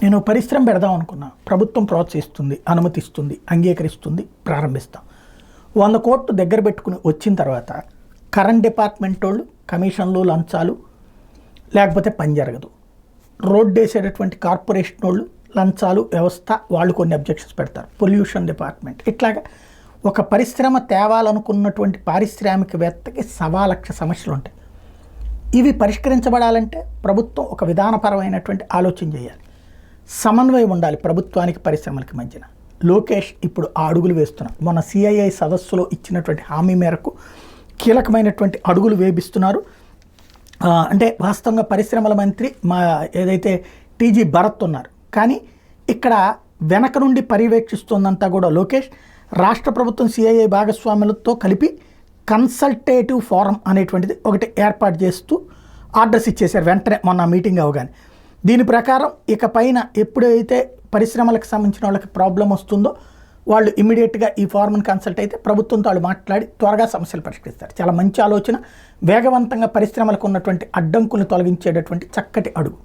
నేను పరిశ్రమ పెడదాం అనుకున్నా, ప్రభుత్వం ప్రోత్సహిస్తుంది, అనుమతిస్తుంది, అంగీకరిస్తుంది, ప్రారంభిస్తాం. 100 కోట్లు దగ్గర పెట్టుకుని వచ్చిన తర్వాత కరెంట్ డిపార్ట్మెంట్ వాళ్ళు కమిషన్లు, లంచాలు లేకపోతే పని జరగదు. రోడ్డు వేసేటటువంటి కార్పొరేషన్ వాళ్ళు లంచాలు, వ్యవస్థ, వాళ్ళు కొన్ని అబ్జెక్షన్స్ పెడతారు. పొల్యూషన్ డిపార్ట్మెంట్, ఇట్లాగా ఒక పరిశ్రమ తేవాలనుకున్నటువంటి పారిశ్రామికవేత్తకి 1,00,000 సమస్యలు ఉంటాయి. ఇవి పరిష్కరించబడాలంటే ప్రభుత్వం ఒక విధానపరమైనటువంటి ఆలోచన చేయాలి. సమన్వయం ఉండాలి ప్రభుత్వానికి పరిశ్రమలకి మధ్యన. లోకేష్ ఇప్పుడు ఆ అడుగులు వేస్తున్నారు. మొన్న CII సదస్సులో ఇచ్చినటువంటి హామీ మేరకు కీలకమైనటువంటి అడుగులు వేపిస్తున్నారు. అంటే వాస్తవంగా పరిశ్రమల మంత్రి ఏదైతే TG భరత్ ఉన్నారు, కానీ ఇక్కడ వెనక నుండి పర్యవేక్షిస్తుందంతా కూడా లోకేష్. రాష్ట్ర ప్రభుత్వం CII భాగస్వాములతో కలిపి కన్సల్టేటివ్ ఫోరం అనేటువంటిది ఒకటి ఏర్పాటు చేస్తూ ఆర్డర్స్ ఇచ్చేశారు వెంటనే మొన్న మీటింగ్ అవగానే. దీని ప్రకారం ఇక పైన ఎప్పుడైతే పరిశ్రమలకు సంబంధించిన వాళ్ళకి ప్రాబ్లం వస్తుందో వాళ్ళు ఇమ్మీడియట్గా ఈ ఫార్మ్ని కన్సల్ట్ అయితే ప్రభుత్వంతో వాళ్ళు మాట్లాడి త్వరగా సమస్యలు పరిష్కరిస్తారు. చాలా మంచి ఆలోచన, వేగవంతంగా పరిశ్రమలకు ఉన్నటువంటి అడ్డంకులను తొలగించేటటువంటి చక్కటి అడుగు.